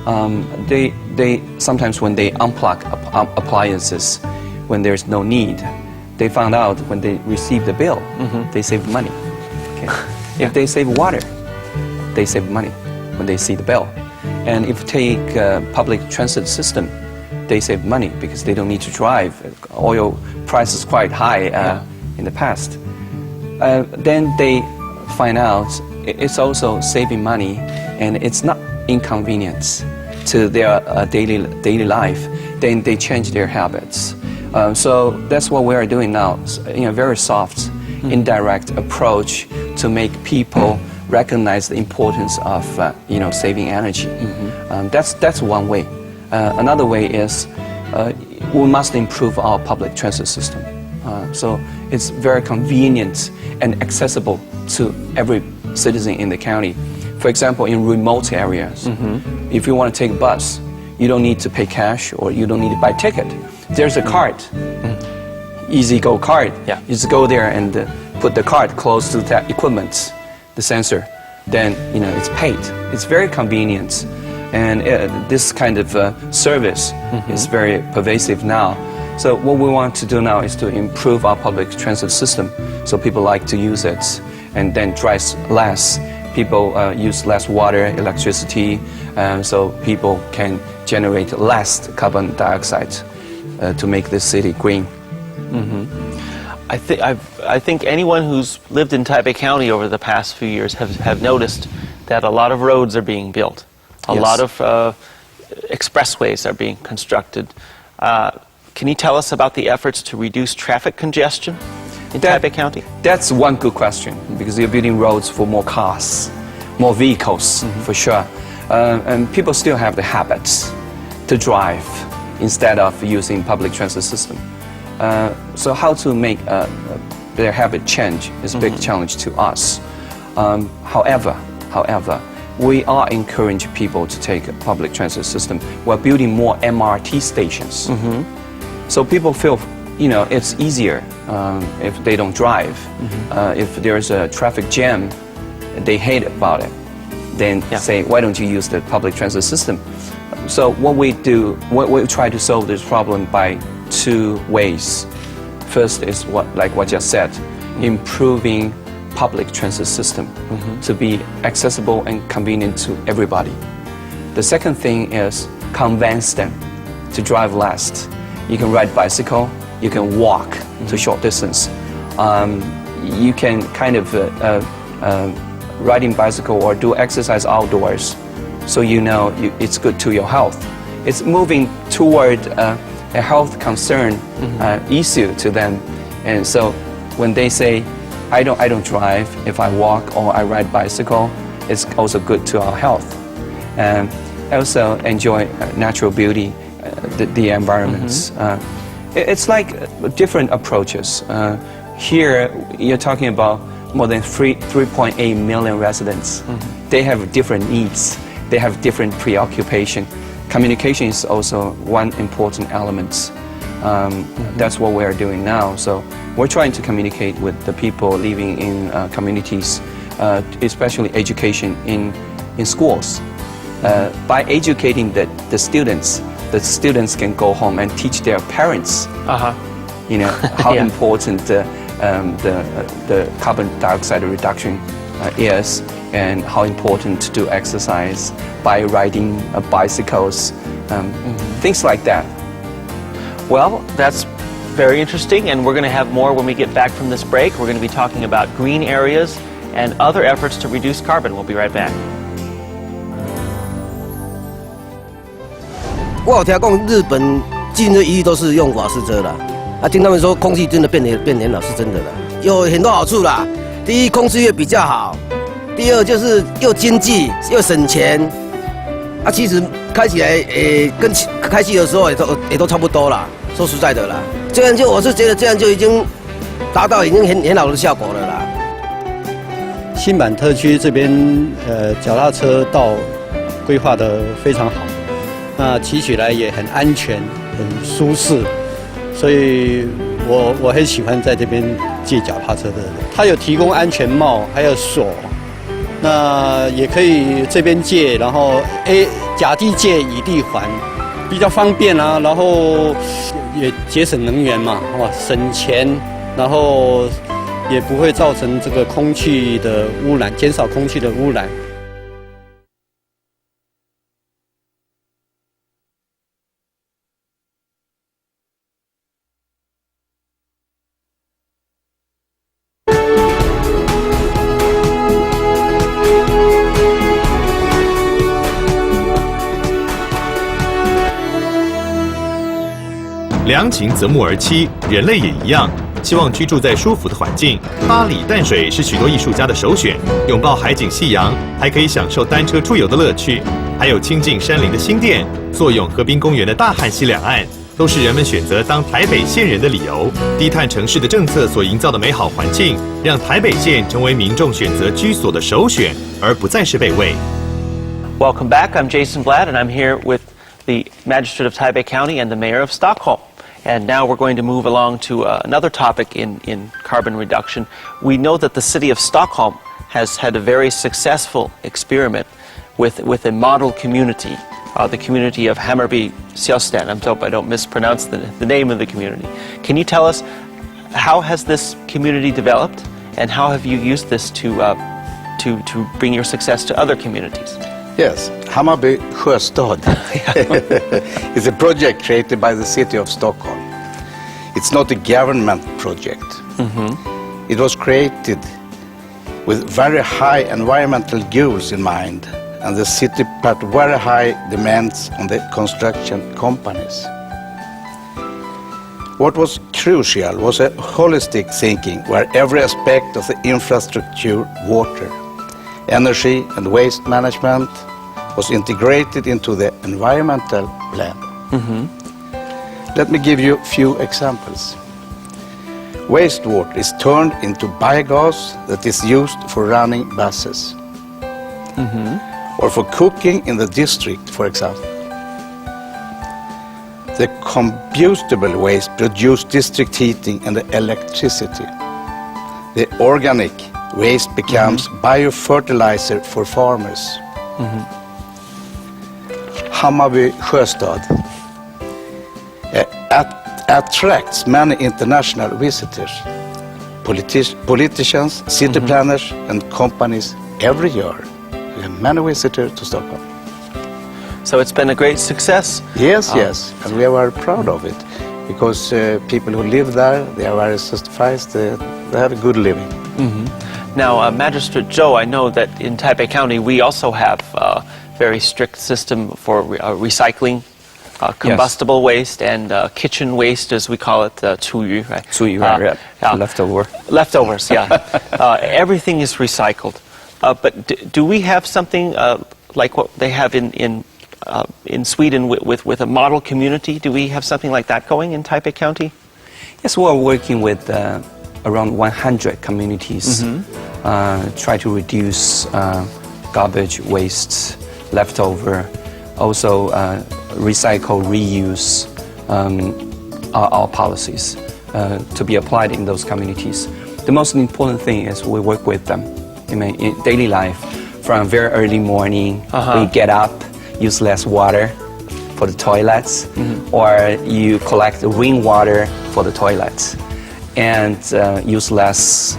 They sometimes when they unplug appliances, when there's no need, they found out when they receive the bill, they save money. Okay. Yeah. If they save water, they save money when they see the bill. And if you take public transit system, they save money because they don't need to drive. Oil price is quite high in the past. Then they find out it's also saving money, and it's not inconvenience to their daily life. Then they change their habits. So that's what we are doing now, in a very soft, indirect approach to make people recognize the importance of saving energy. That's one way. Another way is we must improve our public transit system. So it's very convenient and accessible to every citizen in the county. For example, in remote areas, if you want to take a bus, you don't need to pay cash or you don't need to buy a ticket. There's a card, easy go card. Yeah. You just go there and put the card close to that equipment, the sensor. Then it's paid. It's very convenient, and this kind of service is very pervasive now. So what we want to do now is to improve our public transit system, so people like to use it, and then drive less. People use less water, electricity, so people can generate less carbon dioxide to make this city green. I think anyone who's lived in Taipei County over the past few years have noticed that a lot of roads are being built. A lot of expressways are being constructed. Can you tell us about the efforts to reduce traffic congestion in Taipei County? That's one good question, because you're building roads for more cars, more vehicles, for sure. And people still have the habits to drive instead of using public transit system. So how to make their habit change is a big challenge to us. However, we are encouraging people to take a public transit system. We're building more MRT stations. So people feel, it's easier if they don't drive. If there's a traffic jam, they hate about it. Then say, why don't you use the public transit system? So what we try to solve this problem by two ways. First is like what you said, improving public transit system to be accessible and convenient to everybody. The second thing is convince them to drive less. You can ride bicycle, you can walk to short distance. You can kind of riding bicycle or do exercise outdoors, so it's good to your health. It's moving toward a health concern issue to them, and so when they say, I don't drive, if I walk or I ride bicycle, it's also good to our health. And also enjoy natural beauty, the environments. It's like different approaches. Here you're talking about more than 3.8 million residents. They have different needs. They have different preoccupation. Communication is also one important element. That's what we're doing now. So we're trying to communicate with the people living in communities, especially education in schools. By educating the students can go home and teach their parents, how important the carbon dioxide reduction is, and how important to do exercise by riding bicycles, things like that. Well, that's very interesting, and we're going to have more when we get back from this break. We're going to be talking about green areas and other efforts to reduce carbon. We'll be right back. 我有听讲日本近日一律都是用瓦斯车啦，听他们说空气真的变很好，是真的啦，有很多好处啦。第一，空气越比较好；第二，就是又经济又省钱。其实开起来跟开机的时候也都差不多啦。说实在的啦，我是觉得这样就已经达到已经很好的效果了啦。新版特区这边脚踏车道规划得非常好。 那骑起来也很安全、很舒适，所以我很喜欢在这边借脚踏车的人。他有提供安全帽，还有锁，那也可以这边借，然后甲地借乙地还，比较方便啊，然后也节省能源嘛，省钱，然后也不会造成这个空气的污染，减少空气的污染。良禽择木而栖，人类也一样，希望居住在舒服的环境。巴黎淡水是许多艺术家的首选，拥抱海景夕阳，还可以享受单车出游的乐趣。还有亲近山林的新店，坐拥河滨公园的大汉溪两岸，都是人们选择当台北县人的理由。低碳城市的政策所营造的美好环境，让台北县成为民众选择居所的首选，而不再是备位。Welcome back. I'm Jason Blatt, and I'm here with the Magistrate of Taipei County and the Mayor of Stockholm. And now we're going to move along to another topic in carbon reduction. We know that the city of Stockholm has had a very successful experiment with a model community, the community of Hammarby Sjöstan. I hope I don't mispronounce the name of the community. Can you tell us, how has this community developed, and how have you used this to bring your success to other communities? Yes, Hammarby Sjöstad is a project created by the city of Stockholm. It's not a government project. It was created with very high environmental goals in mind, and the city put very high demands on the construction companies. What was crucial was a holistic thinking where every aspect of the infrastructure, water, energy and waste management was integrated into the environmental plan. Let me give you a few examples. Wastewater is turned into biogas that is used for running buses, or for cooking in the district, for example. The combustible waste produces district heating and electricity. The organic waste becomes biofertilizer for farmers. Hammarby Sjöstad attracts many international visitors, politicians, city planners and companies every year. We have many visitors to Stockholm. So it's been a great success. Yes, yes, and we are very proud of it, because people who live there, they are very satisfied, they have a good living. Now, Magistrate Zhou, I know that in Taipei County we also have a very strict system for recycling combustible waste and kitchen waste, as we call it, 厨余, right? 厨余, right, yeah. Leftovers, yeah. Everything is recycled. But do we have something like what they have in Sweden with a model community? Do we have something like that going in Taipei County? Yes, we're working with around 100 communities, try to reduce garbage, waste, leftover, also recycle, reuse, our policies to be applied in those communities. The most important thing is we work with them in daily life. From very early morning, we get up, use less water for the toilets, or you collect the rainwater for the toilets, and use less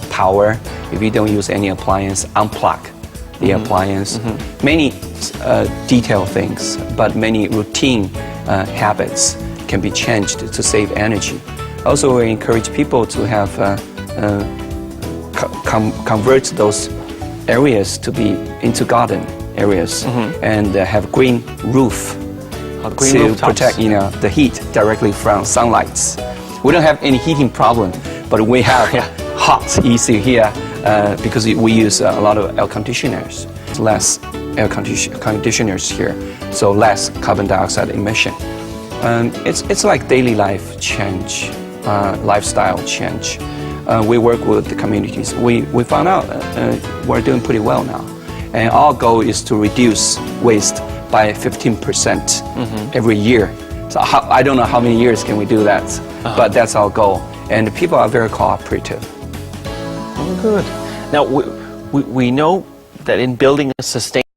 power. If you don't use any appliance, unplug the appliance. Many detailed things, but many routine habits can be changed to save energy. Also, we encourage people to have convert those areas to be into garden areas and have green roof to protect the heat directly from sunlight. We don't have any heating problem, but we have hot issue here because we use a lot of air conditioners. Less air conditioners here, so less carbon dioxide emission. It's like daily life change, lifestyle change. We work with the communities. We found out we're doing pretty well now. And our goal is to reduce waste by 15% every year. So I don't know how many years can we do that, but that's our goal. And people are very cooperative. Oh, good. Now, we know that in building a sustainable